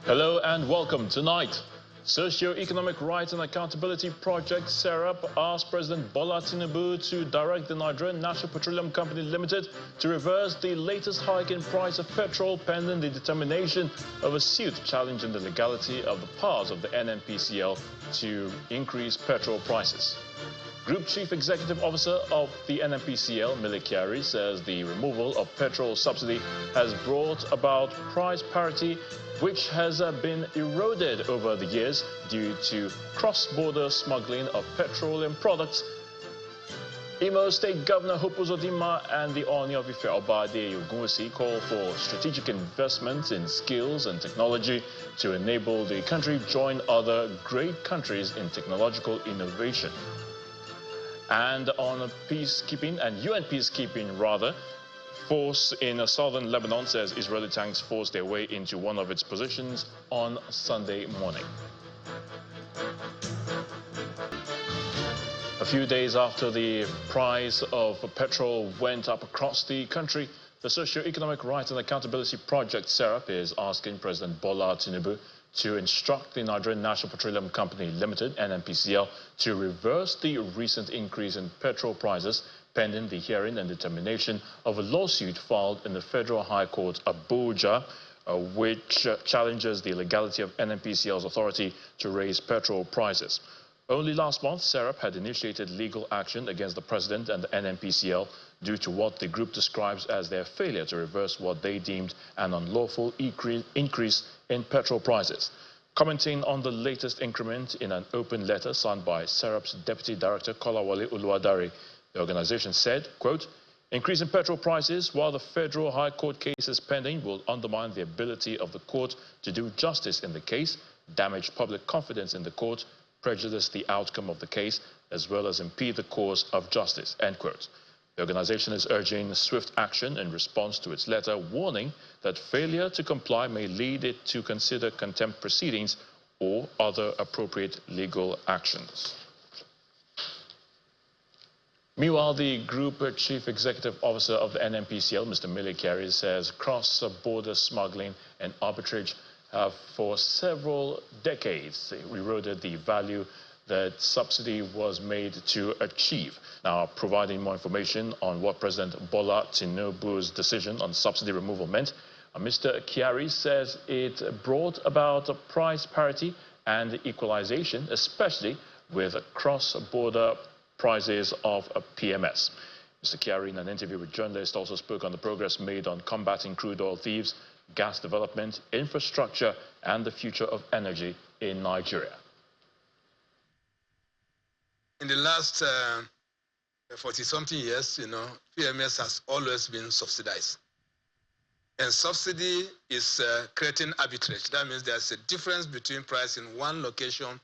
Hello and welcome. Tonight, SocioEconomic Rights and Accountability Project SRAP asked President Bola Tinubu to direct the Nigerian National Petroleum Company Limited to reverse the latest hike in price of petrol pending the determination of a suit challenging the legality of the powers of the NNPCL to increase petrol prices. Group Chief Executive Officer of the NNPCL, Mile Kyari, says the removal of petrol subsidy has brought about price parity, which has been eroded over the years due to cross-border smuggling of petroleum products. Imo State Governor Hope Uzodinma and the Oni of Ife Obade Ogunwusi call for strategic investments in skills and technology to enable the country join other great countries in technological innovation. And on peacekeeping, and UN peacekeeping rather, force in southern Lebanon says Israeli tanks forced their way into one of its positions on Sunday morning. A few days after the price of petrol went up across the country, the SocioEconomic Rights and Accountability Project SRAP is asking President Bola Tinubu to instruct the Nigerian National Petroleum Company Limited, NNPCL, to reverse the recent increase in petrol prices pending the hearing and determination of a lawsuit filed in the Federal High Court, Abuja, which challenges the legality of NNPCL's authority to raise petrol prices. Only last month, SRAP had initiated legal action against the president and the NNPCL due to what the group describes as their failure to reverse what they deemed an unlawful increase in petrol prices. Commenting on the latest increment in an open letter signed by SRAP's Deputy Director Kolawole Uluwadare, the organization said, quote, "Increasing petrol prices while the Federal High Court case is pending will undermine the ability of the court to do justice in the case, damage public confidence in the court, prejudice the outcome of the case, as well as impede the course of justice," end quote. The organization is urging swift action in response to its letter, warning that failure to comply may lead it to consider contempt proceedings or other appropriate legal actions. Meanwhile, the Group Chief Executive Officer of the NNPCL, Mr. Mile Kyari, says cross-border smuggling and arbitrage have for several decades eroded the value that subsidy was made to achieve. Now, providing more information on what President Bola Tinubu's decision on subsidy removal meant, Mr. Kyari says it brought about a price parity and equalization, especially with cross-border prices of PMS. Mr. Kyari, in an interview with journalists, also spoke on the progress made on combating crude oil thieves, gas development, infrastructure, and the future of energy in Nigeria. In the last 40-something years, PMS has always been subsidized. And subsidy is creating arbitrage. That means there's a difference between price in one location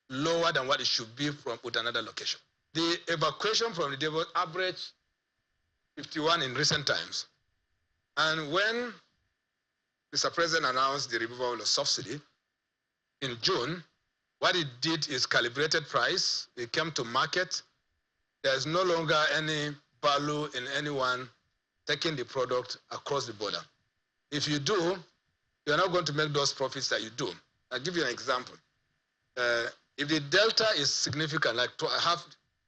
lower than what it should be with another location. The evacuation from the table averaged 51 in recent times. And when Mr. President announced the removal of subsidy in June, what it did is calibrated price. It came to market. There's no longer any value in anyone taking the product across the border. If you do, you're not going to make those profits that you do. I'll give you an example. If the delta is significant, like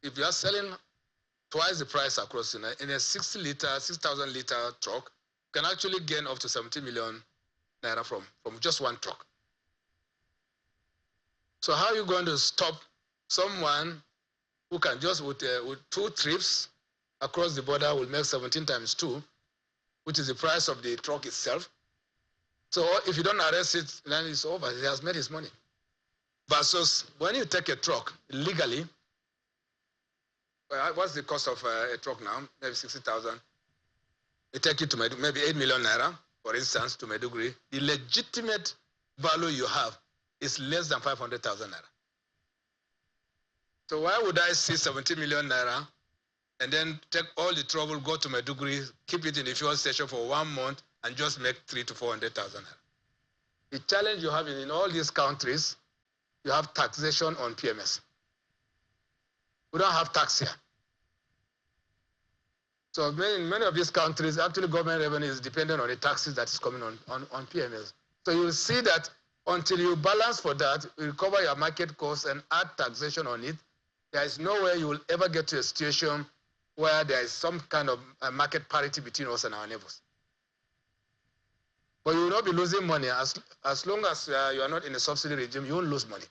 if you are selling twice the price across in a 6,000 liter truck, you can actually gain up to 70 million naira from just one truck. So how are you going to stop someone who can just with 2 trips across the border will make 17 times 2, which is the price of the truck itself? So if you don't arrest it, then it's over. He has made his money. Versus when you take a truck legally, what's the cost of a truck now? Maybe 60,000. You take it to maybe 8 million naira, for instance, to Maiduguri. The legitimate value you have is less than 500,000 naira. So why would I see 70 million naira and then take all the trouble, go to Maiduguri, keep it in the fuel station for 1 month, and just make 300,000 to 400,000 naira? The challenge you have in all these countries, you have taxation on PMS. We don't have tax here. So in many of these countries, actually government revenue is dependent on the taxes that is coming on PMS. So you will see that Until you balance for that, recover your market costs and add taxation on it, there is no way you will ever get to a situation where there is some kind of market parity between us and our neighbors. But you will not be losing money. As long as you are not in a subsidy regime, you won't lose money.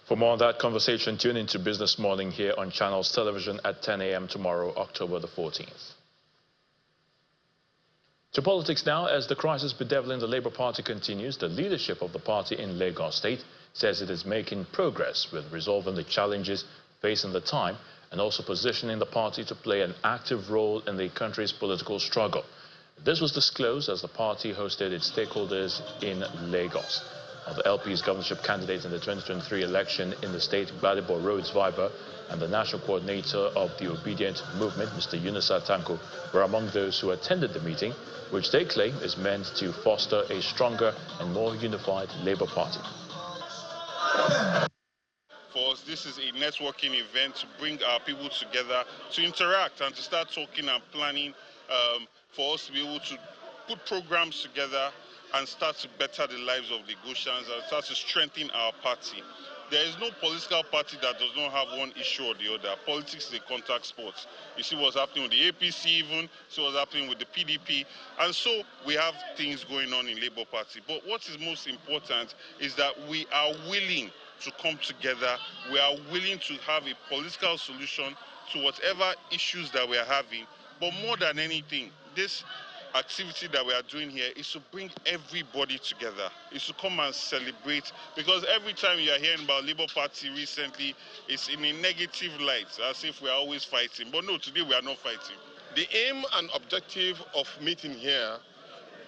For more on that conversation, tune into Business Morning here on Channels Television at 10 a.m. tomorrow, October the 14th. To politics now, as the crisis bedeviling the Labour Party continues, the leadership of the party in Lagos State says it is making progress with resolving the challenges facing the time and also positioning the party to play an active role in the country's political struggle. This was disclosed as the party hosted its stakeholders in Lagos. The LP's governorship candidate in the 2023 election in the state, Gbadebo Rhodes Viber, and the national coordinator of the Obedient Movement, Mr. Yunusa Tanko, were among those who attended the meeting, which they claim is meant to foster a stronger and more unified Labour Party. For us, this is a networking event to bring our people together, to interact and to start talking and planning for us to be able to put programs together and start to better the lives of Lagosians and start to strengthen our party. There is no political party that does not have one issue or the other. Politics is a contact sport. You see what's happening with the APC even, see what's happening with the PDP. And so we have things going on in Labour Party. But what is most important is that we are willing to come together. We are willing to have a political solution to whatever issues that we are having. But more than anything, this activity that we are doing here is to bring everybody together, is to come and celebrate, because every time you are hearing about Labour Party recently, it's in a negative light, as if we are always fighting. But no, today we are not fighting. The aim and objective of meeting here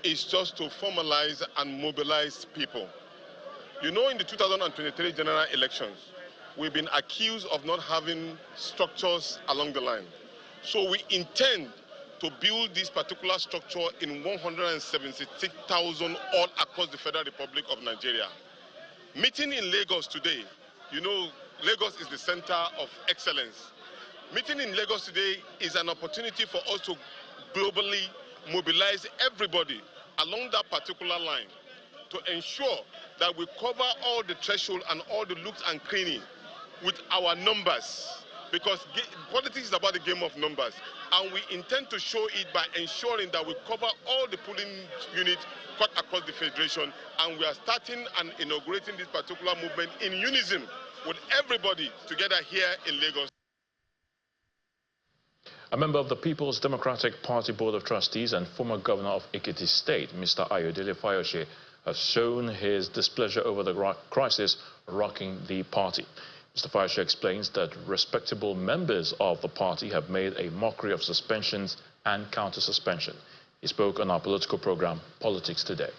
is just to formalize and mobilize people. You know, in the 2023 general elections, we've been accused of not having structures along the line. So we intend to build this particular structure in 176,000 all across the Federal Republic of Nigeria. Meeting in Lagos today, you know, Lagos is the center of excellence. Meeting in Lagos today is an opportunity for us to globally mobilize everybody along that particular line to ensure that we cover all the threshold and all the looks and cranny with our numbers. Because politics is about the game of numbers. And we intend to show it by ensuring that we cover all the polling units cut across the Federation. And we are starting and inaugurating this particular movement in unison with everybody together here in Lagos. A member of the People's Democratic Party Board of Trustees and former governor of Ekiti State, Mr. Ayodele Fayose, has shown his displeasure over the crisis rocking the party. Mr. Fayose explains that respectable members of the party have made a mockery of suspensions and counter-suspension. He spoke on our political program, Politics Today.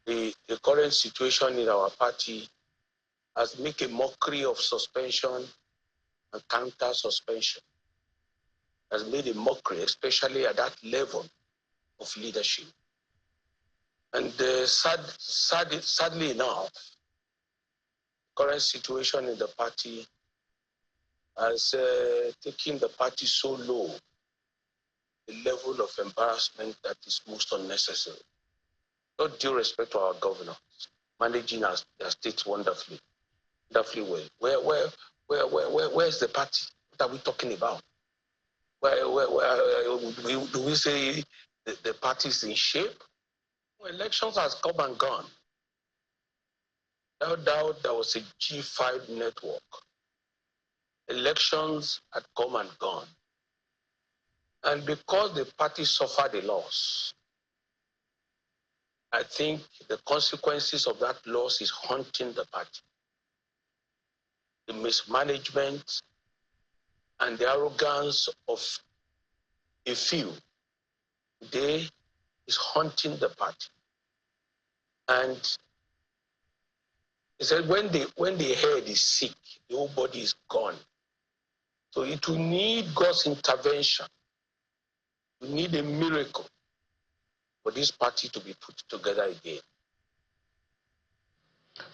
The current situation in our party has made a mockery of suspension and counter-suspension. Has made a mockery, especially at that level of leadership. And sadly enough, current situation in the party has taken the party so low, the level of embarrassment that is most unnecessary. Not due respect to our governor, managing their state wonderfully well. Where's the party? What are we talking about? Do we say the party is in shape? Well, elections has come and gone. No doubt there was a G5 network. Elections had come and gone. And because the party suffered a loss, I think the consequences of that loss is haunting the party. The mismanagement and the arrogance of a few today is haunting the party. And he said when the head is sick, the whole body is gone. So it will need God's intervention. We need a miracle for this party to be put together again.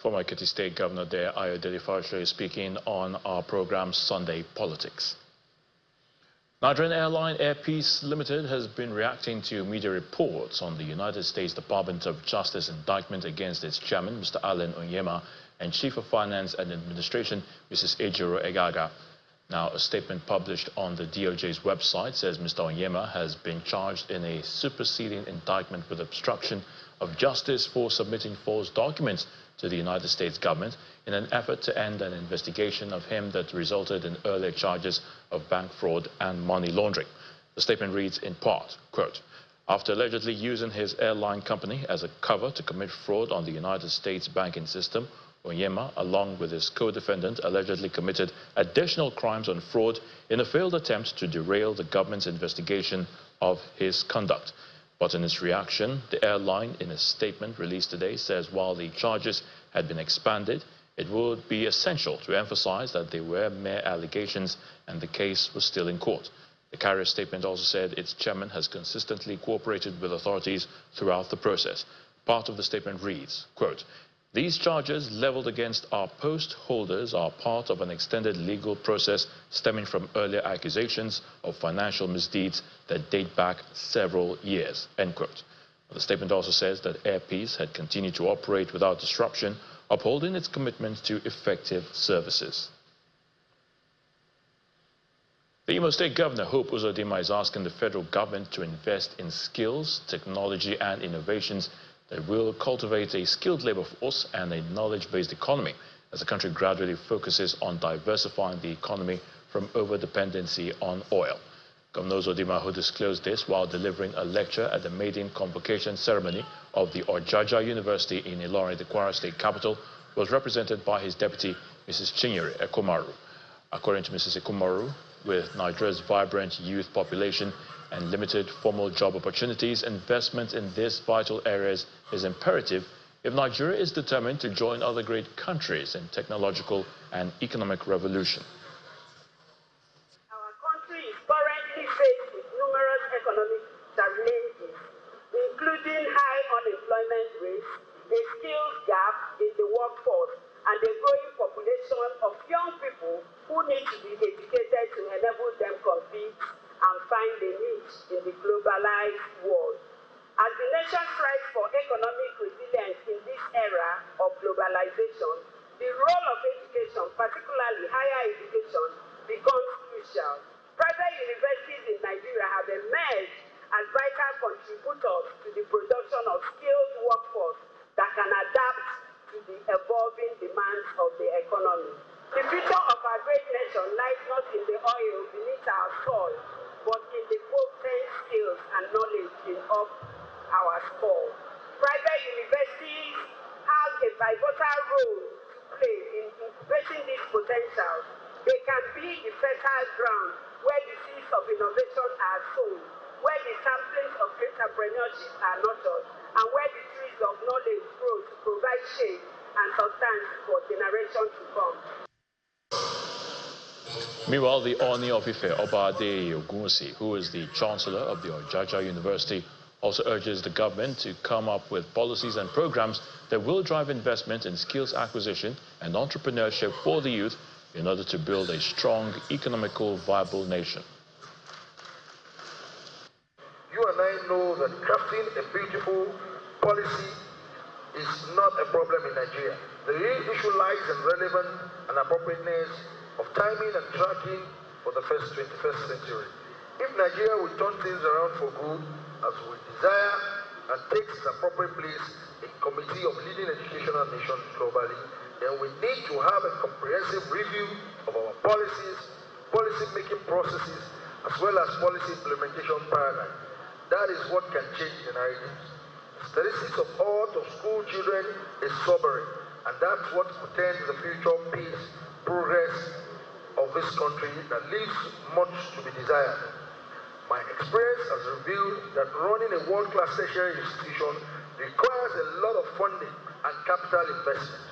Former Ekiti State Governor there, Ayodele Fayose, is speaking on our program Sunday Politics. Nigerian airline Air Peace Limited has been reacting to media reports on the United States Department of Justice indictment against its chairman, Mr. Allen Onyema, and Chief of Finance and Administration, Mrs. Ejiro Egaga. Now, a statement published on the DOJ's website says Mr. Onyema has been charged in a superseding indictment with obstruction of justice for submitting false documents to the United States government in an effort to end an investigation of him that resulted in earlier charges of bank fraud and money laundering. The statement reads in part, quote, after allegedly using his airline company as a cover to commit fraud on the United States banking system, Onyema, along with his co-defendant, allegedly committed additional crimes on fraud in a failed attempt to derail the government's investigation of his conduct. But in its reaction, the airline, in a statement released today, says while the charges had been expanded, it would be essential to emphasize that they were mere allegations and the case was still in court. The carrier statement also said its chairman has consistently cooperated with authorities throughout the process. Part of the statement reads, quote, these charges leveled against our post holders are part of an extended legal process stemming from earlier accusations of financial misdeeds that date back several years, end quote. The statement also says that Air Peace had continued to operate without disruption, upholding its commitment to effective services. The Imo State Governor, Hope Uzodinma, is asking the federal government to invest in skills, technology and innovations that will cultivate a skilled labor force and a knowledge-based economy as the country gradually focuses on diversifying the economy from over-dependency on oil. Governor Uzodinma, who disclosed this while delivering a lecture at the maiden convocation ceremony of the Ojaja University in Ilorin, the Kwara State capital, was represented by his deputy, Mrs. Chinyere Ekomaru. According to Mrs. Ekomaru, with Nigeria's vibrant youth population and limited formal job opportunities, investment in these vital areas is imperative if Nigeria is determined to join other great countries in technological and economic revolution. Our country is currently faced with numerous economic challenges, including high unemployment rates, a skills gap in the workforce, and a growing population of young people who need to be educated to enable them compete and find a niche in the globalized world. As the nation strives for economic resilience in this era of globalization, the role of education, particularly higher education, becomes crucial. Private universities in Nigeria have emerged as vital contributors to the production of skilled workforce that can adapt to the evolving demands of the economy. The future of our great nation lies not in the oil beneath our soil, but in the potent skills and knowledge in up our skull. Private universities have a pivotal role to play in incubating this potential. They can be the fertile ground where the seeds of innovation are sown, where the samplings of entrepreneurship are nurtured, and where the trees of knowledge grow to provide shade and substance for generations to come. Meanwhile, the Oni of Ife, Obade Ogunwusi, who is the Chancellor of the Ojaja University, also urges the government to come up with policies and programs that will drive investment in skills acquisition and entrepreneurship for the youth in order to build a strong, economical, viable nation. You and I know that crafting a beautiful policy is not a problem in Nigeria. The real issue lies in relevance and appropriateness of timing and tracking for the 21st century. If Nigeria will turn things around for good, as we desire, and takes its appropriate place in committee of leading educational nations globally, then we need to have a comprehensive review of our policies, policy-making processes, as well as policy implementation paradigm. That is what can change the narratives. Statistics of out of school children is sobering, and that's what portends the future peace, progress of this country that leaves much to be desired. My experience has revealed that running a world-class tertiary institution requires a lot of funding and capital investment.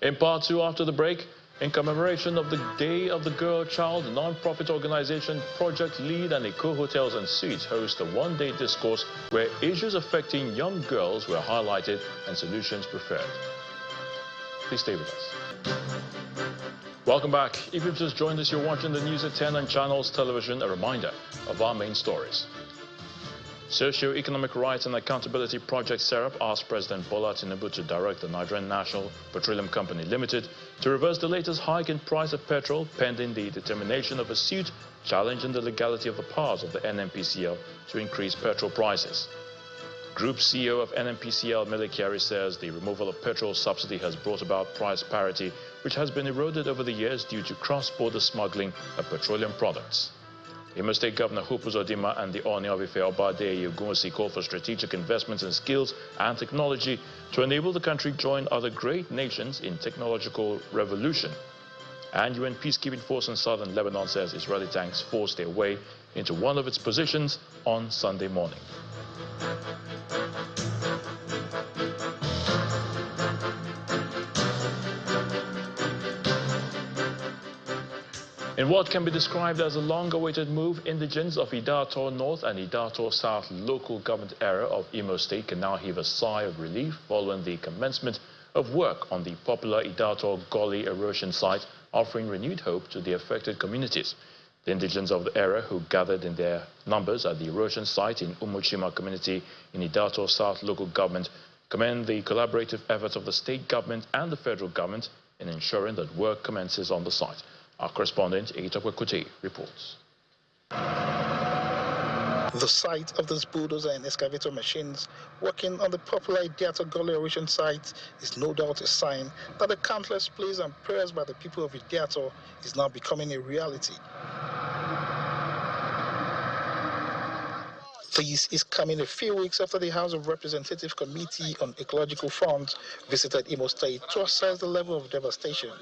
In part two, after the break, in commemoration of the Day of the Girl Child, the non-profit organization Project Lead and Eco Hotels and Suites host a one-day discourse where issues affecting young girls were highlighted and solutions preferred. Please stay with us. Welcome back. If you've just joined us, you're watching the news at 10 on Channels Television. A reminder of our main stories. SocioEconomic Rights and Accountability Project SRAP asked President Bola Tinubu to direct the Nigerian National Petroleum Company Limited to reverse the latest hike in price of petrol pending the determination of a suit challenging the legality of the powers of the NNPCL to increase petrol prices. Group CEO of NNPCL, Mele Kyari, says the removal of petrol subsidy has brought about price parity, which has been eroded over the years due to cross-border smuggling of petroleum products. Imo State Governor Hope Uzodinma and the Ooni of Ife Oba Adeyeye Ogunwusi called for strategic investments in skills and technology to enable the country to join other great nations in technological revolution. And UN peacekeeping force in southern Lebanon says Israeli tanks forced their way into one of its positions on Sunday morning. In what can be described as a long-awaited move, indigents of Idato North and Idato South local government area of Imo State can now heave a sigh of relief following the commencement of work on the popular Idato Gully Erosion Site, offering renewed hope to the affected communities. The indigents of the area, who gathered in their numbers at the Erosion Site in Umuchima community in Idato South local government, commend the collaborative efforts of the state government and the federal government in ensuring that work commences on the site. Our correspondent, Eitokwe Kuti, reports. The sight of these bulldozer and excavator machines working on the popular Idato Gully Erosion Site is no doubt a sign that the countless pleas and prayers by the people of Idato is now becoming a reality. This is coming a few weeks after the House of Representatives Committee on Ecological Funds visited Imo State to assess the level of devastation.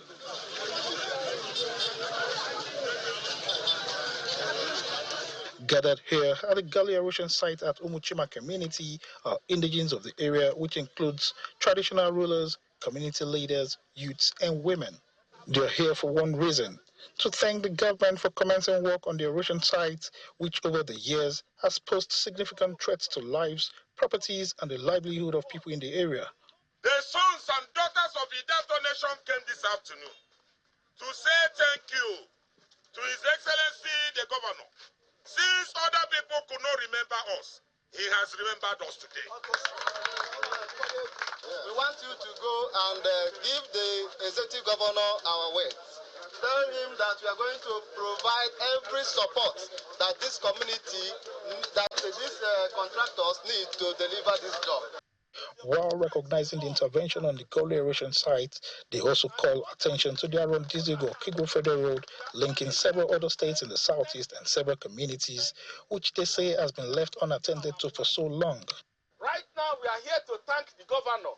Gathered here at the Gully Erosion Site at Umuchima community are indigents of the area, which includes traditional rulers, community leaders, youths, and women. They are here for one reason: to thank the government for commencing work on the erosion site, which over the years has posed significant threats to lives, properties, and the livelihood of people in the area. The sons and daughters of Idato Nation came this afternoon to say thank you to His Excellency the Governor. Since other people could not remember us, he has remembered us today. We want you to go and give the Executive Governor our words. Tell him that we are going to provide every support that this community, that these contractors need to deliver this job. While recognizing the intervention on the Gully Erosion Site, they also call attention to the Aron Dizigo-Kigbo Federal Road linking several other states in the southeast and several communities, which they say has been left unattended to for so long. Right now, we are here to thank the governor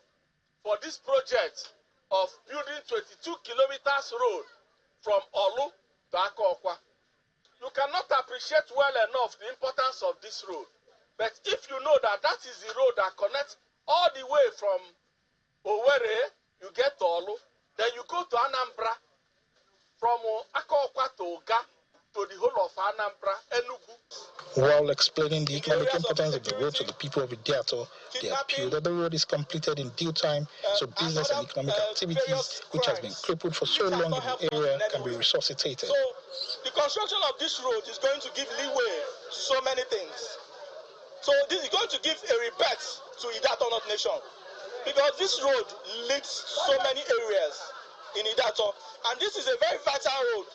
for this project of building 22 kilometers road from Olu to Akokwa. You cannot appreciate well enough the importance of this road. But if you know that that is the road that connects all the way from Owerri, you get to Olu, then you go to Anambra, from Akokwa to Oga, to the whole of Anambra, Enugu. While explaining the economic importance of the road to the people of Idato, they appeal that the road is completed in due time so business and economic activities, which has been crippled for so long in the area, can be resuscitated. So the construction of this road is going to give leeway to so many things. So this is going to give a rebirth to Idato North Nation, because this road links so many areas in Idato, and this is a very vital road,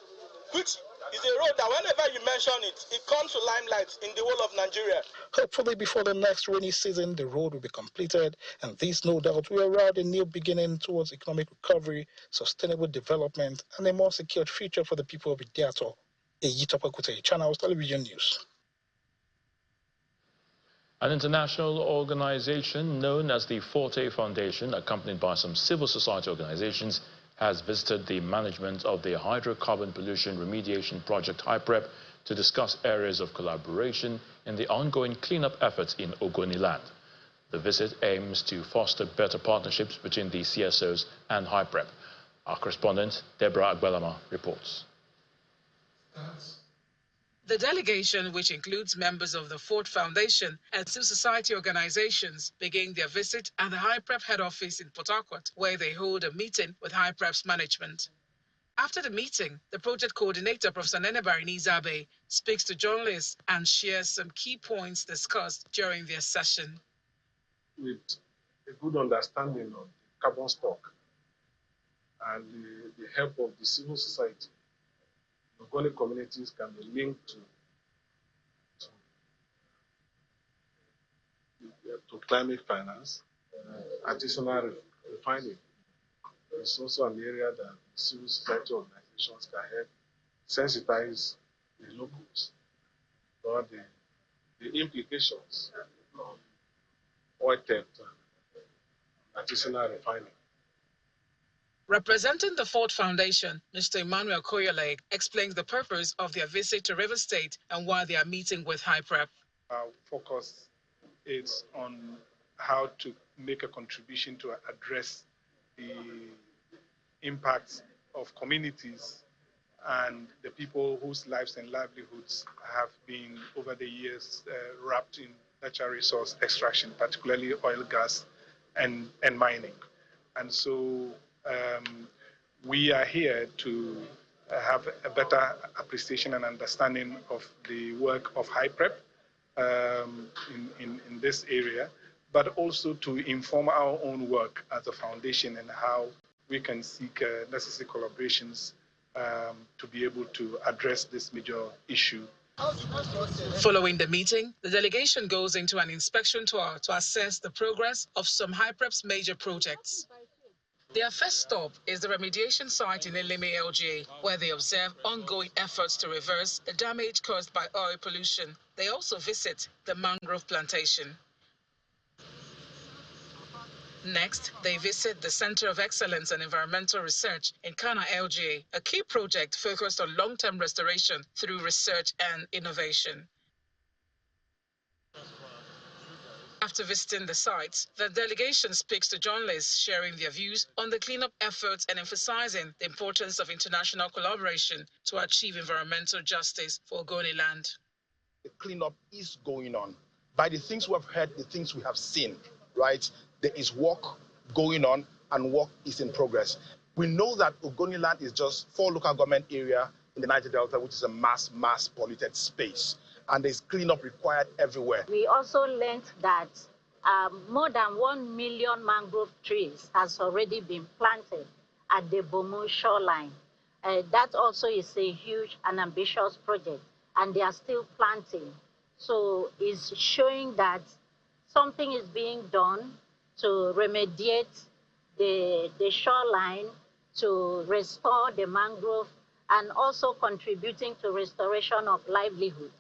which is a road that whenever you mention it, it comes to limelight in the whole of Nigeria. Hopefully before the next rainy season, the road will be completed, and this no doubt will herald a new beginning towards economic recovery, sustainable development, and a more secured future for the people of Idato. Eitokwe Kuti, Channels Television News. An international organization known as the Forte Foundation, accompanied by some civil society organizations, has visited the management of the hydrocarbon pollution remediation project HYPREP to discuss areas of collaboration in the ongoing cleanup efforts in Ogoniland. The visit aims to foster better partnerships between the CSOs and HYPREP. Our correspondent, Deborah Agbelama, reports. The delegation, which includes members of the Forte Foundation and civil society organizations, began their visit at the HYPREP head office in Port Harcourt, where they hold a meeting with HYPREP's management. After the meeting, the project coordinator, Professor Nenebari Nizabe, speaks to journalists and shares some key points discussed during their session. With a good understanding of the carbon stock and the help of the civil society, organic communities can be linked to climate finance, artisanal refining. It's also an area that civil society organizations can help sensitize the locals about the implications of oil theft and artisanal refining. Representing the Forte Foundation, Mr. Emmanuel Koyole explains the purpose of their visit to River State and why they are meeting with HyPrep. Our focus is on how to make a contribution to address the impacts of communities and the people whose lives and livelihoods have been over the years wrapped in natural resource extraction, particularly oil, gas, and mining. And so we are here to have a better appreciation and understanding of the work of HyPrep in this area, but also to inform our own work as a foundation and how we can seek necessary collaborations to be able to address this major issue. Following the meeting, the delegation goes into an inspection tour to assess the progress of some HyPrep's major projects. Their first stop is the remediation site in Eleme LGA, where they observe ongoing efforts to reverse the damage caused by oil pollution. They also visit the mangrove plantation. Next, they visit the Center of Excellence and Environmental Research in Kano LGA, a key project focused on long-term restoration through research and innovation. After visiting the sites, the delegation speaks to journalists, sharing their views on the cleanup efforts and emphasizing the importance of international collaboration to achieve environmental justice for Ogoniland. The cleanup is going on. By the things we have heard, the things we have seen, right? There is work going on and work is in progress. We know that Ogoniland is just 4 local government areas in the Niger Delta, which is a mass polluted space. And there's cleanup required everywhere. We also learned that more than 1 million mangrove trees has already been planted at the Bomu shoreline. That also is a huge and ambitious project, and they are still planting. So it's showing that something is being done to remediate the shoreline, to restore the mangrove, and also contributing to restoration of livelihood.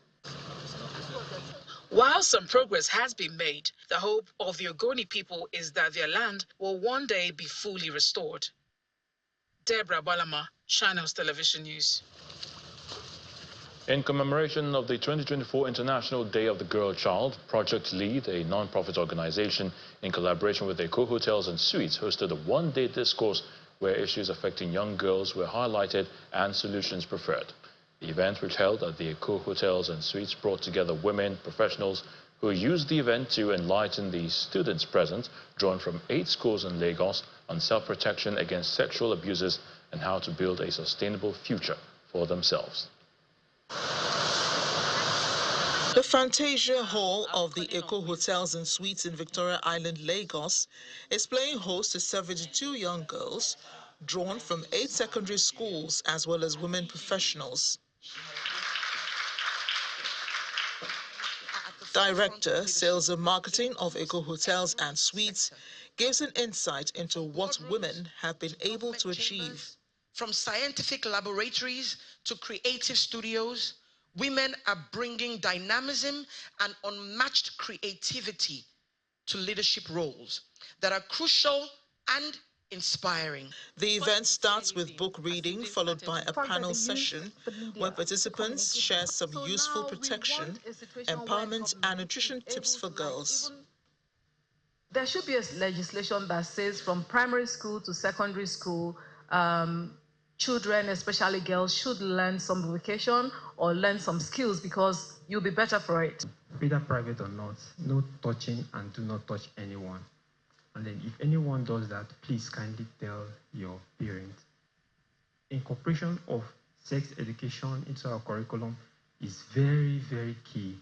While some progress has been made, the hope of the Ogoni people is that their land will one day be fully restored. Deborah Balama, Channels Television News. In commemoration of the 2024 International Day of the Girl Child, Project Lead, a non-profit organization in collaboration with Eco Hotels and Suites, hosted a one-day discourse where issues affecting young girls were highlighted and solutions preferred. The event, which held at the Eco Hotels and Suites, brought together women professionals who used the event to enlighten the students present, drawn from 8 schools in Lagos, on self-protection against sexual abuses and how to build a sustainable future for themselves. The Fantasia Hall of the Eco Hotels and Suites in Victoria Island, Lagos, is playing host to 72 young girls drawn from 8 secondary schools as well as women professionals. Director, Sales and Marketing of Eco Hotels and Suites gives an insight into what women have been able to achieve. From scientific laboratories to creative studios, women are bringing dynamism and unmatched creativity to leadership roles that are crucial and inspiring. The event starts with book reading, followed by a panel session where participants share some useful protection, empowerment, and nutrition tips for girls. There should be a legislation that says from primary school to secondary school, children, especially girls, should learn some vocation or learn some skills because you'll be better for it. Whether private or not, no touching and do not touch anyone. And then if anyone does that, please kindly tell your parents. incorporation of sex education into our curriculum is very, very key,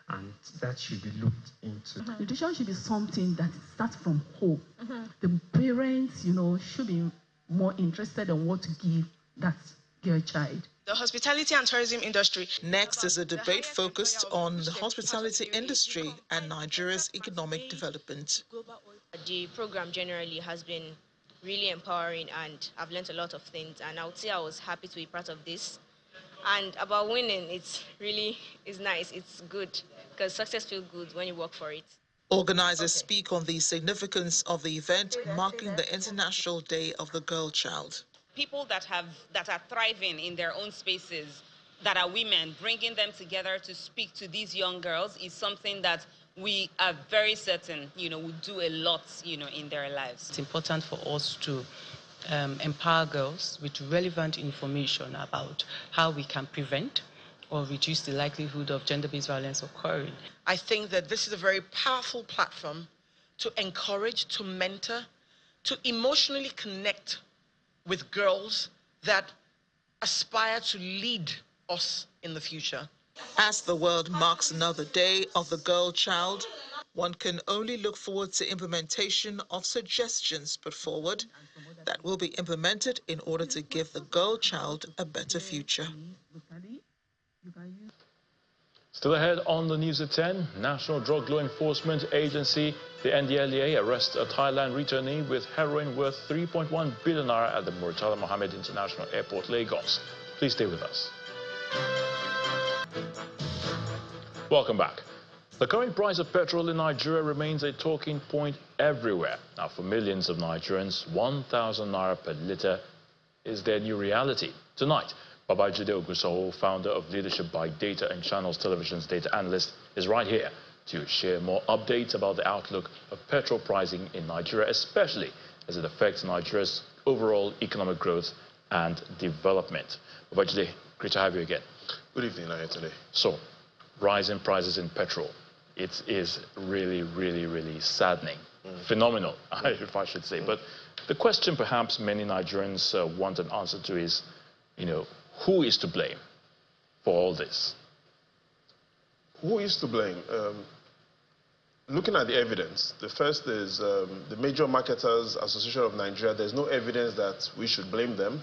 and that should be looked into. Nutrition should be something that starts from home. The parents, should be more interested in what to give that girl child. The hospitality and tourism industry. Next is a debate focused on the hospitality industry and Nigeria's economic development. The program generally has been really empowering, and I've learned a lot of things, and I would say I was happy to be part of this. And about winning, it's nice, it's good, because success feels good when you work for it. Organizers speak on the significance of the event marking the International Day of the Girl Child. People that are thriving in their own spaces, that are women, bringing them together to speak to these young girls is something that we are very certain, will do a lot, in their lives. It's important for us to empower girls with relevant information about how we can prevent or reduce the likelihood of gender-based violence occurring. I think that this is a very powerful platform to encourage, to mentor, to emotionally connect with girls that aspire to lead us in the future. As the world marks another day of the girl child, one can only look forward to implementation of suggestions put forward that will be implemented in order to give the girl child a better future. Still ahead on the news at 10, National Drug Law Enforcement Agency, the NDLEA, arrests a Thailand returnee with heroin worth 3.1 billion naira at the Murtala Mohammed International Airport, Lagos. Please stay with us. Welcome back. The current price of petrol in Nigeria remains a talking point everywhere. Now, for millions of Nigerians, 1,000 naira per litre is their new reality. Tonight, Babajide Ogusowo, founder of Leadership by Data and Channels Television's data analyst, is right here to share more updates about the outlook of petrol pricing in Nigeria, especially as it affects Nigeria's overall economic growth and development. Babajide, great to have you again. Good evening, Ayatollah. So, rising prices in petrol, it is really, really, really saddening. Phenomenal, if I should say. But the question perhaps many Nigerians want an answer to is, who is to blame for all this? Who is to blame? Looking at the evidence, the first is the Major Marketers Association of Nigeria. There's no evidence that we should blame them.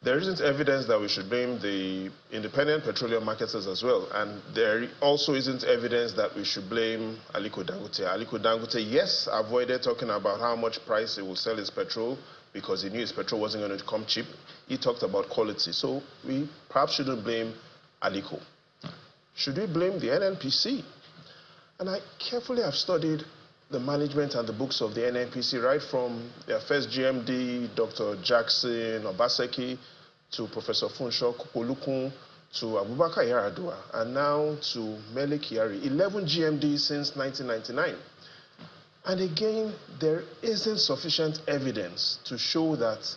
There isn't evidence that we should blame the independent petroleum marketers as well. And there also isn't evidence that we should blame Aliko Dangote. Aliko Dangote, yes, avoided talking about how much price he will sell his petrol because he knew his petrol wasn't going to come cheap. He talked about quality. So we perhaps shouldn't blame Aliko. Should we blame the NNPC? And I carefully have studied the management and the books of the NNPC, right from their first GMD, Dr. Jackson Obaseki, to Professor Funsho Kupolukun, to Abubakar Yaradua, and now to Mele Kyari. 11 GMDs since 1999. And again, there isn't sufficient evidence to show that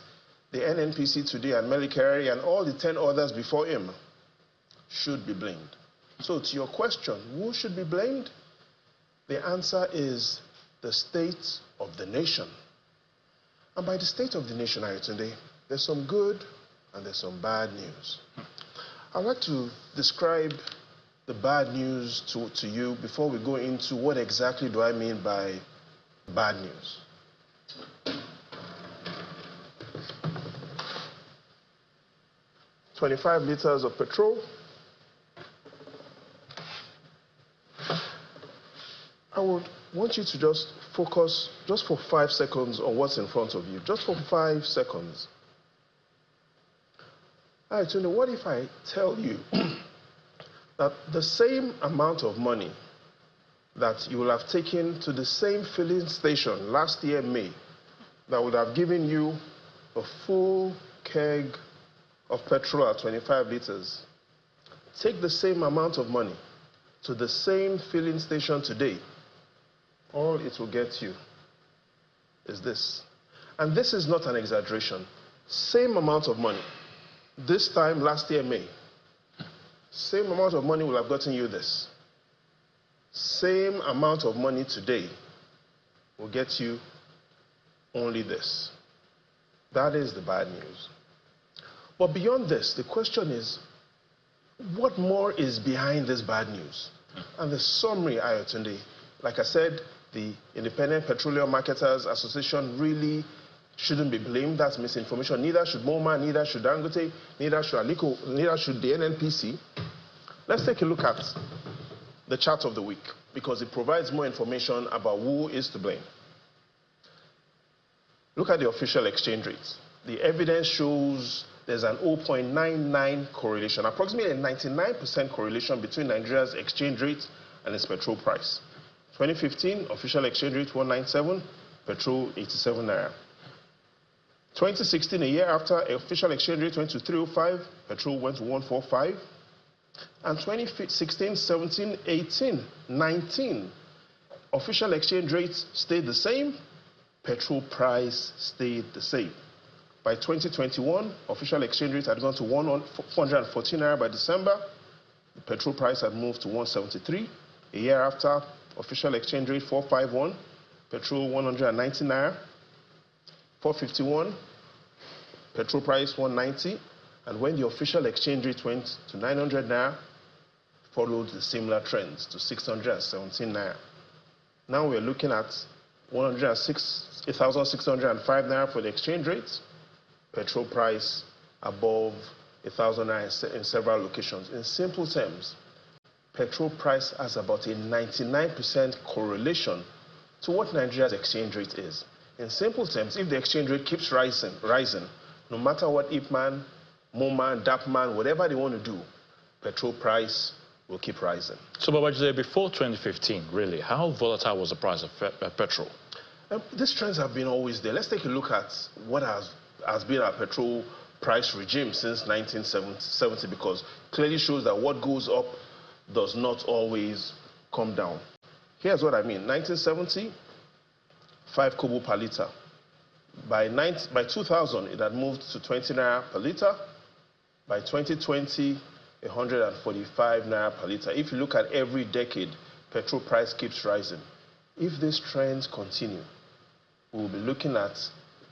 the NNPC today and Mele Kyari and all the 10 others before him should be blamed. So to your question, who should be blamed? The answer is the state of the nation. And by the state of the nation, Ayotunde, there's some good and there's some bad news. I'd like to describe the bad news to you before we go into what exactly do I mean by bad news. $25 liters of petrol. I would want you to just focus just for 5 seconds on what's in front of you. Just for 5 seconds. All right, Tune, what if I tell you that the same amount of money that you will have taken to the same filling station last year, May, that would have given you a full keg of petrol at 25 liters, take the same amount of money to the same filling station today, all it will get you is this. And this is not an exaggeration. Same amount of money. This time last year, May. Same amount of money will have gotten you this. Same amount of money today will get you only this. That is the bad news. But beyond this, the question is, what more is behind this bad news? And the summary, Ayotunde, like I said, the Independent Petroleum Marketers Association really shouldn't be blamed. That's misinformation. Neither should MoMA, neither should Dangote, neither should Aliko, neither should the NNPC. Let's take a look at the chart of the week, because it provides more information about who is to blame. Look at the official exchange rates. The evidence shows there's an 0.99 correlation, approximately a 99% correlation between Nigeria's exchange rate and its petrol price. 2015, official exchange rate 197, petrol 87 naira. 2016, a year after, official exchange rate went to 305, petrol went to 145. And 2016, 17, 18, 19, official exchange rates stayed the same, petrol price stayed the same. By 2021, official exchange rate had gone to 414 naira by December. The petrol price had moved to 173. A year after, official exchange rate 451, petrol 190 naira. 451, petrol price 190. And when the official exchange rate went to 900 naira, followed the similar trends to 617 naira. Now we're looking at 1,605 naira for the exchange rate, petrol price above 1,000 naira in several locations. In simple terms, petrol price has about a 99% correlation to what Nigeria's exchange rate is. In simple terms, if the exchange rate keeps rising, no matter what Ipman, MoMA, DAPMan, whatever they want to do, petrol price will keep rising. So, Babajide, before 2015, really, how volatile was the price of petrol? These trends have been always there. Let's take a look at what has been our petrol price regime since 1970, because it clearly shows that what goes up does not always come down. Here's what I mean. 1970, 5 kobo per liter. By 2000, it had moved to 20 naira per liter. By 2020, 145 naira per liter. If you look at every decade, petrol price keeps rising. If these trends continue, we will be looking at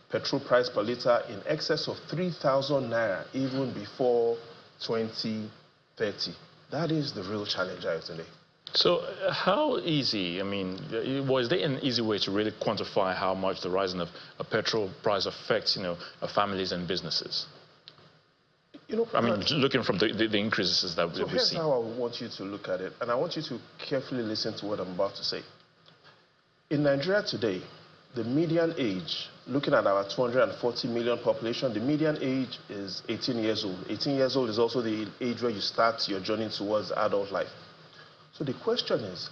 petrol price per liter in excess of 3,000 naira even before 2030. That is the real challenge out today. So how easy, I mean, was there an easy way to really quantify how much the rising of a petrol price affects, families and businesses? I mean, looking from the increases that we've seen. So here's how I want you to look at it, and I want you to carefully listen to what I'm about to say. In Nigeria today, the median age, looking at our 240 million population, the median age is 18 years old. 18 years old is also the age where you start your journey towards adult life. So the question is,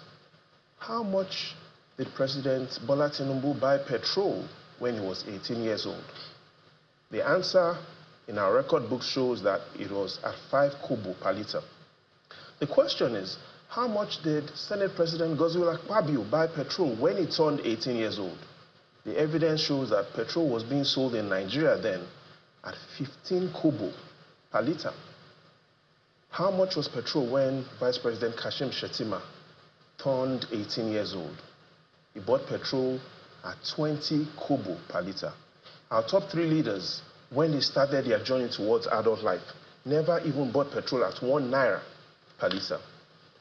how much did President Bola Tinubu buy petrol when he was 18 years old? The answer in our record book shows that it was at 5 kobo per liter. The question is, how much did Senate President Godswill Akpabio buy petrol when he turned 18 years old? The evidence shows that petrol was being sold in Nigeria then at 15 kobo per liter. How much was petrol when Vice President Kashim Shettima turned 18 years old? He bought petrol at 20 kobo per liter. Our top 3 leaders, when they started their journey towards adult life, never even bought petrol at 1 naira per liter.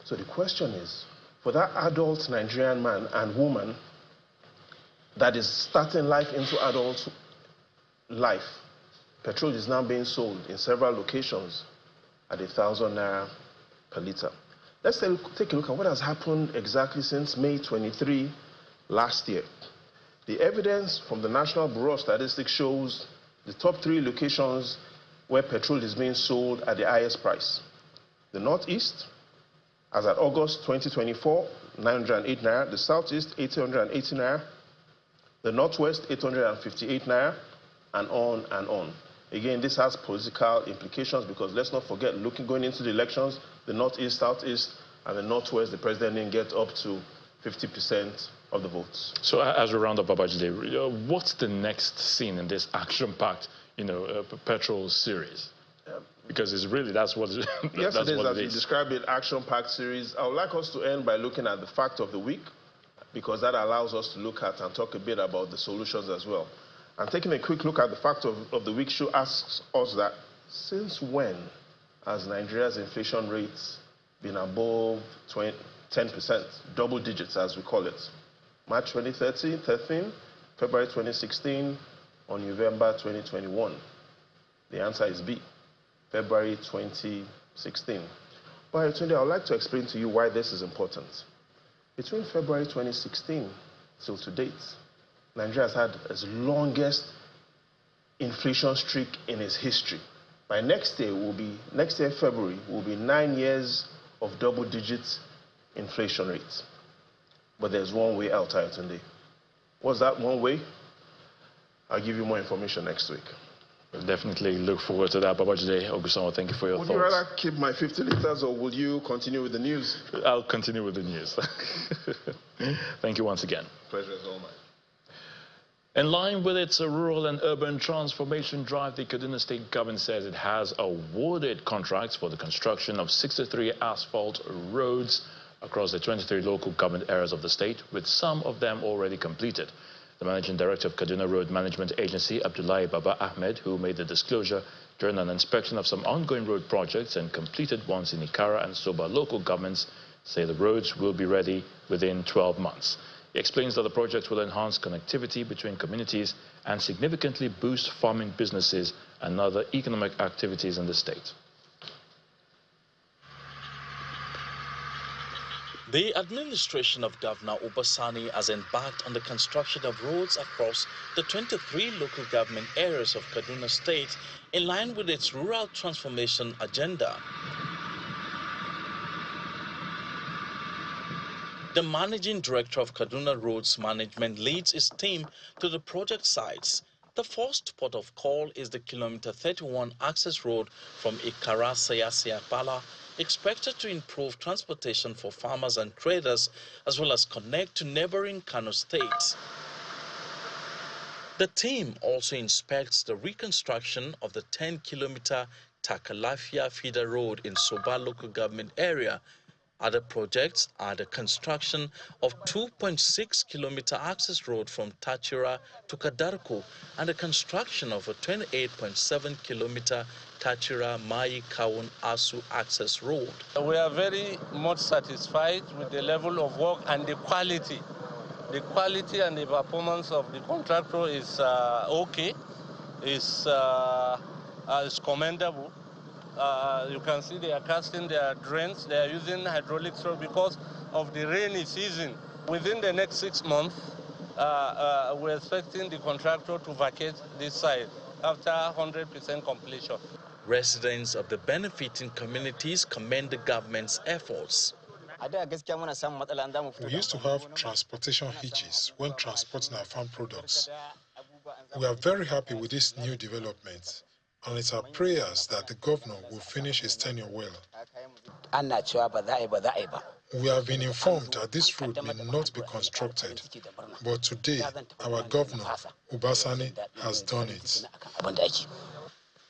So the question is, for that adult Nigerian man and woman that is starting life into adult life, petrol is now being sold in several locations at 1,000 naira per liter. Let's take a look at what has happened exactly since May 23 last year. The evidence from the National Bureau of Statistics shows the top 3 locations where petrol is being sold at the highest price. The Northeast, as at August 2024, 908 naira. The Southeast, 880 naira. The Northwest, 858 naira, and on and on. Again, this has political implications because let's not forget, going into the elections, the Northeast, Southeast, and the Northwest, the president didn't get up to 50% of the votes. So as we round up, Babajide, what's the next scene in this action-packed, petrol series? Because it's really, that's what it is. Yes, it is, as you described it, action-packed series. I would like us to end by looking at the fact of the week, because that allows us to look at and talk a bit about the solutions as well. And taking a quick look at the fact of the week asks us that Since when has Nigeria's inflation rate been above 10%, double digits as we call it? March 2013, February 2016, or November 2021? The answer is B, February 2016. But Tunde, I would like to explain to you why this is important. Between February 2016 till to date, Nigeria has had its longest inflation streak in its history. By next year, February, will be 9 years of double-digit inflation rates. But there's one way out, Tunde. What's that one way? I'll give you more information next week. We'll definitely look forward to that. Babajide Ogusanwo, thank you for your thoughts. Would you rather keep my 50 liters or will you continue with the news? I'll continue with the news. Thank you once again. Pleasure is all mine. In line with its rural and urban transformation drive, the Kaduna State Government says it has awarded contracts for the construction of 63 asphalt roads across the 23 local government areas of the state, with some of them already completed. The Managing Director of Kaduna Road Management Agency, Abdullahi Baba Ahmed, who made the disclosure during an inspection of some ongoing road projects and completed ones in Ikara and Soba local governments, say the roads will be ready within 12 months. He explains that the project will enhance connectivity between communities and significantly boost farming businesses and other economic activities in the state. The administration of Governor Obasani has embarked on the construction of roads across the 23 local government areas of Kaduna State in line with its rural transformation agenda. The Managing Director of Kaduna Roads Management leads his team to the project sites. The first port of call is the Kilometer 31 access road from Ikara Sayasiapala, expected to improve transportation for farmers and traders, as well as connect to neighboring Kano State. The team also inspects the reconstruction of the 10-kilometer Takalafia feeder road in Soba local government area. Other projects are the construction of 2.6-kilometer access road from Tachira to Kadarko and the construction of a 28.7-kilometer Tachira Mai Kawun Asu access road. We are very much satisfied with the level of work and the quality. The quality and the performance of the contractor is okay, is commendable. You can see they are casting their drains, they are using hydraulic stroke because of the rainy season. Within the next 6 months, we're expecting the contractor to vacate this site after 100% completion. Residents of the benefiting communities commend the government's efforts. We used to have transportation hitches when transporting our farm products. We are very happy with this new development, and it's our prayers that the governor will finish his tenure well. We have been informed that this road may not be constructed, but today our governor, Obasani, has done it.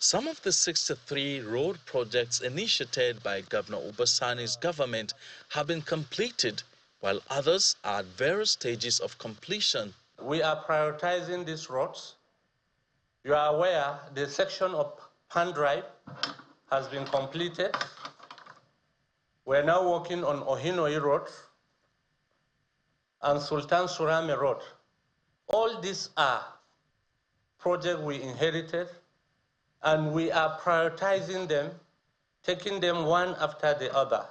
Some of the 63 road projects initiated by Governor Obasani's government have been completed, while others are at various stages of completion. We are prioritizing these roads. You are aware the section of Pan Drive has been completed. We're now working on Ohinoi Road and Sultan Surame Road. All these are projects we inherited, and we are prioritizing them, taking them one after the other.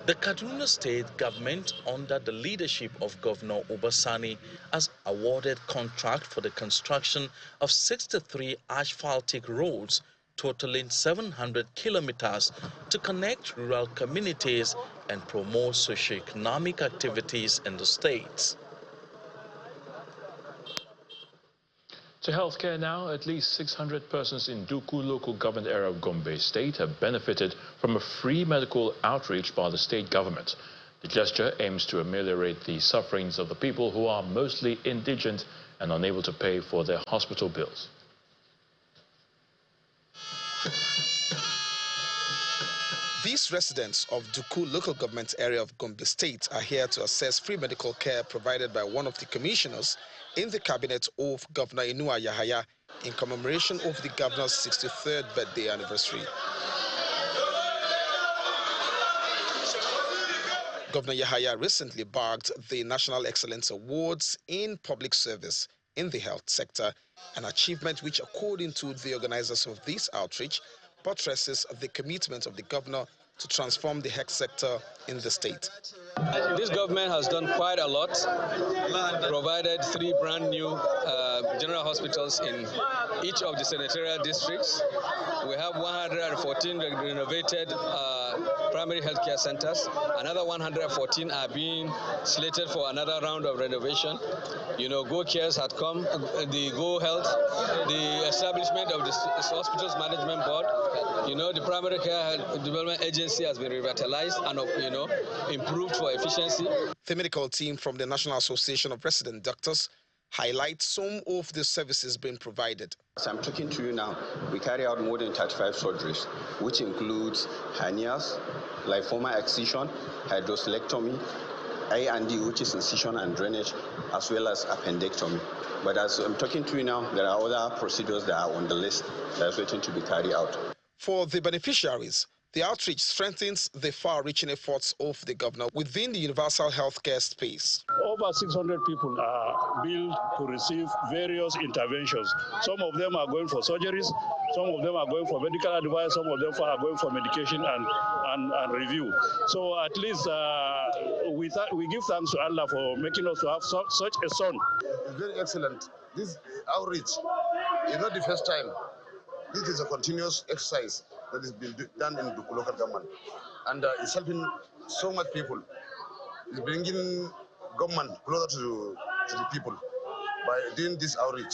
The Kaduna State government, under the leadership of Governor Obasani, has awarded contract for the construction of 63 asphaltic roads totaling 700 kilometers to connect rural communities and promote socioeconomic activities in the state. To healthcare now, at least 600 persons in Duku local government area of Gombe State have benefited from a free medical outreach by the state government. The gesture aims to ameliorate the sufferings of the people who are mostly indigent and unable to pay for their hospital bills. These residents of Duku local government area of Gombe State are here to assess free medical care provided by one of the commissioners in the cabinet of Governor Inua Yahaya. in commemoration of the governor's 63rd birthday anniversary. Governor Yahaya recently bagged the National Excellence Awards in Public Service in the health sector, an achievement which, according to the organizers of this outreach, buttresses the commitment of the governor to transform the health sector in the state. This government has done quite a lot, provided 3 brand new general hospitals in each of the senatorial districts. We have 114 renovated primary healthcare centers. Another 114 are being slated for another round of renovation. You know, Go Cares had come, the Go Health, the establishment of the Hospitals Management Board. You know, the Primary Care Development Agency has been revitalized and, you know, improved for efficiency. The medical team from the National Association of Resident Doctors highlight some of the services being provided. As I'm talking to you now, we carry out more than 35 surgeries, which includes hernias, lymphoma excision, hydrocelectomy, A&D, which is incision and drainage, as well as appendectomy. But as I'm talking to you now, there are other procedures that are on the list that are waiting to be carried out. For the beneficiaries, the outreach strengthens the far-reaching efforts of the governor within the universal healthcare space. Over 600 people are billed to receive various interventions. Some of them are going for surgeries, some of them are going for medical advice, some of them are going for medication and review. So at least we give thanks to Allah for making us to have such a son. It's very excellent. This outreach is not the first time. This is a continuous exercise that is being done in the local government, and it's helping so much people. It's bringing government closer to the people by doing this outreach.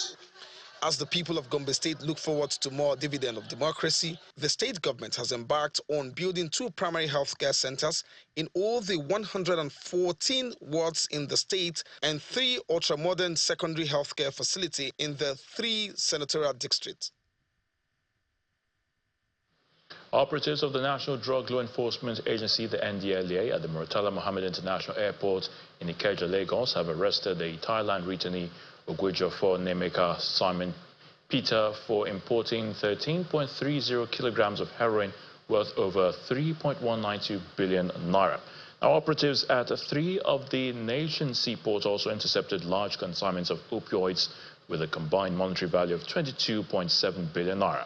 As the people of Gombe State look forward to more dividend of democracy, the state government has embarked on building 2 primary healthcare centers in all the 114 wards in the state and 3 ultra-modern secondary healthcare facilities in the 3 senatorial districts. Operatives of the National Drug Law Enforcement Agency, the NDLEA, at the Murtala Mohammed International Airport in Ikeja, Lagos, have arrested a Thailand returnee, Ogwejofor Nemeka Simon Peter, for importing 13.30 kilograms of heroin worth over 3.192 billion naira. Now, operatives at 3 of the nation's seaports also intercepted large consignments of opioids with a combined monetary value of 22.7 billion naira.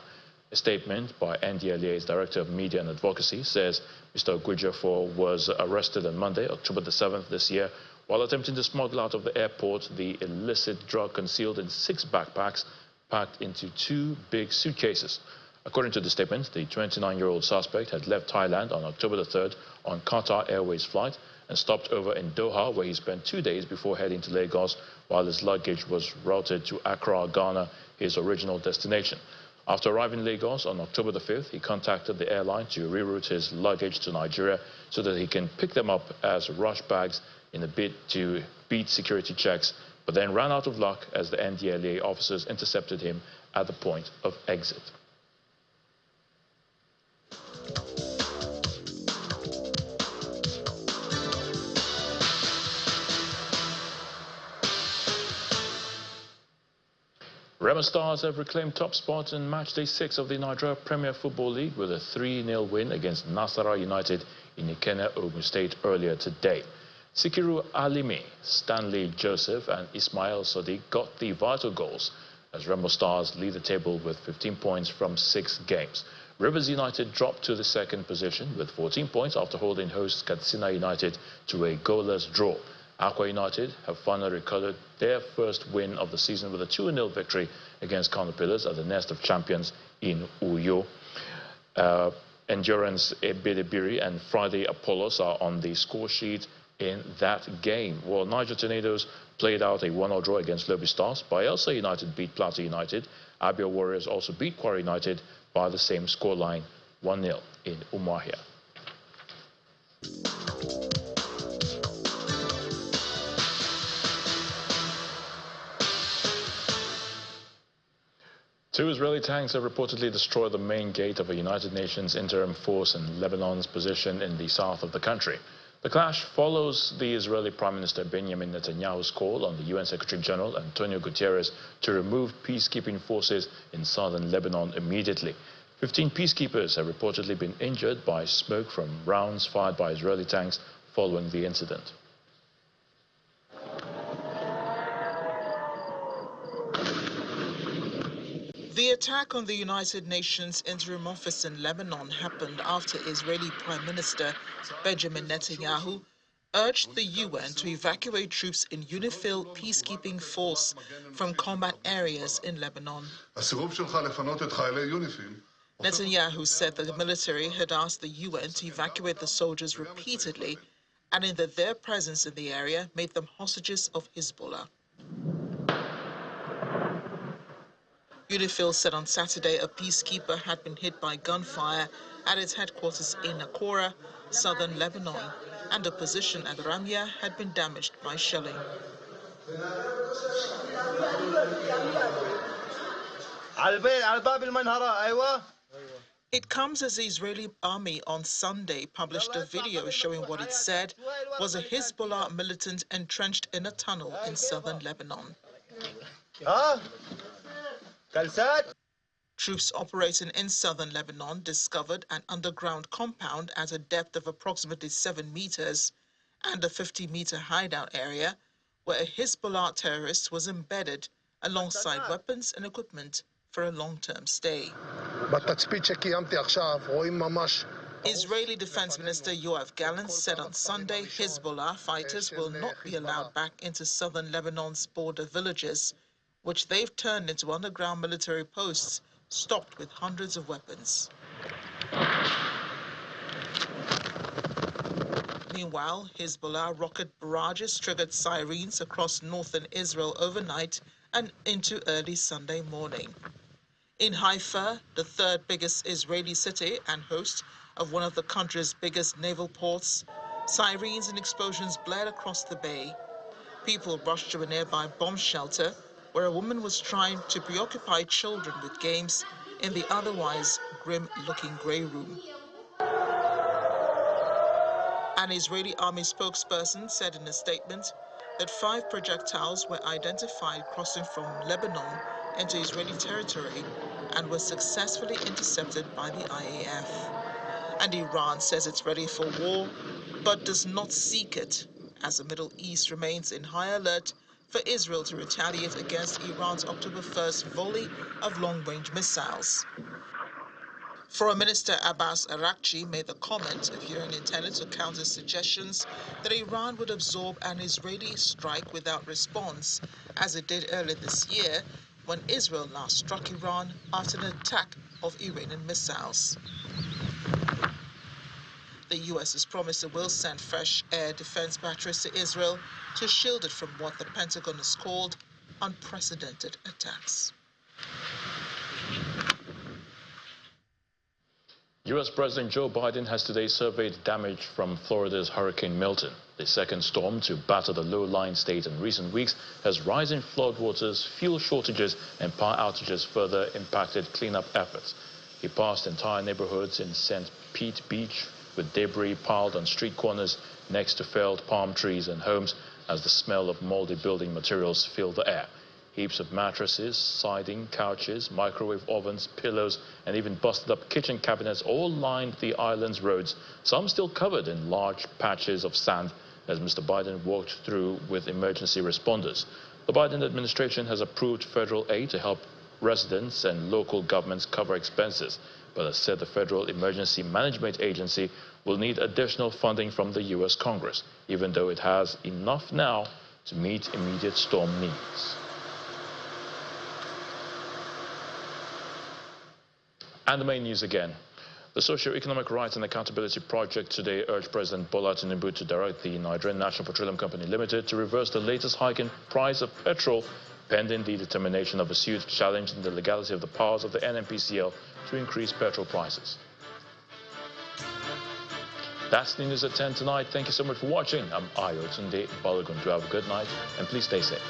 A statement by NDLEA's Director of Media and Advocacy says Mr. Ogwejofor was arrested on Monday, October the 7th this year, while attempting to smuggle out of the airport the illicit drug concealed in 6 backpacks packed into 2 big suitcases. According to the statement, the 29-year-old suspect had left Thailand on October the 3rd on Qatar Airways flight and stopped over in Doha, where he spent 2 days before heading to Lagos, while his luggage was routed to Accra, Ghana, his original destination. After arriving in Lagos on October the 5th, he contacted the airline to reroute his luggage to Nigeria so that he can pick them up as rush bags in a bid to beat security checks, but then ran out of luck as the NDLEA officers intercepted him at the point of exit. Remo Stars have reclaimed top spot in matchday 6 of the Nigeria Premier Football League with a 3-0 win against Nasarawa United in Ikenne, Ogun State earlier today. Sikiru Alimi, Stanley Joseph and Ismail Sadiq got the vital goals as Remo Stars lead the table with 15 points from 6 games. Rivers United dropped to the 2nd position with 14 points after holding host Katsina United to a goalless draw. Aqua United have finally recorded their first win of the season with a 2-0 victory against Kano Pillars at the Nest of Champions in Uyo. Endurance Ebelebiri and Friday Apollos are on the score sheet in that game. While Niger Tornadoes played out a 1-0 draw against Lobby Stars, Bayelsa United beat Plateau United. Abia Warriors also beat Kwara United by the same scoreline, 1-0 in Umuahia. Two Israeli tanks have reportedly destroyed the main gate of a United Nations interim force in Lebanon's position in the south of the country. The clash follows the Israeli Prime Minister Benjamin Netanyahu's call on the UN Secretary General Antonio Guterres to remove peacekeeping forces in southern Lebanon immediately. 15 peacekeepers have reportedly been injured by smoke from rounds fired by Israeli tanks following the incident. The attack on the United Nations Interim Office in Lebanon happened after Israeli Prime Minister Benjamin Netanyahu urged the UN to evacuate troops in UNIFIL peacekeeping force from combat areas in Lebanon. Netanyahu said that the military had asked the UN to evacuate the soldiers repeatedly, adding that their presence in the area made them hostages of Hezbollah. UNIFIL said on Saturday a peacekeeper had been hit by gunfire at its headquarters in Nakora, southern Lebanon, and a position at Ramya had been damaged by shelling. It comes as the Israeli army on Sunday published a video showing what it said was a Hezbollah militant entrenched in a tunnel in southern Lebanon. Troops operating in southern Lebanon discovered an underground compound at a depth of approximately 7 meters and a 50-meter hideout area where a Hezbollah terrorist was embedded alongside weapons and equipment for a long-term stay. Israeli Defense Minister Yoav Gallant said on Sunday Hezbollah fighters will not be allowed back into southern Lebanon's border villages, which they've turned into underground military posts stocked with hundreds of weapons. Meanwhile, Hezbollah rocket barrages triggered sirens across northern Israel overnight and into early Sunday morning. In Haifa, the third biggest Israeli city and host of one of the country's biggest naval ports, sirens and explosions blared across the bay. People rushed to a nearby bomb shelter where a woman was trying to preoccupy children with games in the otherwise grim-looking grey room. An Israeli army spokesperson said in a statement that 5 projectiles were identified crossing from Lebanon into Israeli territory and were successfully intercepted by the IAF. And Iran says it's ready for war, but does not seek it, as the Middle East remains in high alert for Israel to retaliate against Iran's October 1st volley of long-range missiles. Foreign Minister Abbas Araghchi made the comment appearing intended to counter suggestions that Iran would absorb an Israeli strike without response, as it did earlier this year when Israel last struck Iran after an attack of Iranian missiles. The U.S. has promised it will send fresh air defense batteries to Israel to shield it from what the Pentagon has called unprecedented attacks. U.S. President Joe Biden has today surveyed damage from Florida's Hurricane Milton. The second storm to batter the low-lying state in recent weeks has rising floodwaters, fuel shortages, and power outages further impacted cleanup efforts. He passed entire neighborhoods in St. Pete Beach with debris piled on street corners next to felled palm trees and homes as the smell of moldy building materials filled the air. Heaps of mattresses, siding, couches, microwave ovens, pillows, and even busted-up kitchen cabinets all lined the island's roads, some still covered in large patches of sand as Mr. Biden walked through with emergency responders. The Biden administration has approved federal aid to help residents and local governments cover expenses, but has said the Federal Emergency Management Agency will need additional funding from the U.S. Congress, even though it has enough now to meet immediate storm needs. And the main news again. The SocioEconomic Rights and Accountability Project today urged President Bola Tinubu to direct the Nigerian National Petroleum Company Limited to reverse the latest hike in price of petrol, pending the determination of a suit challenging the legality of the powers of the NPFL to increase petrol prices. That's the news at 10 tonight. Thank you so much for watching. I'm Ayo Tunde Balogun. Do have a good night and please stay safe.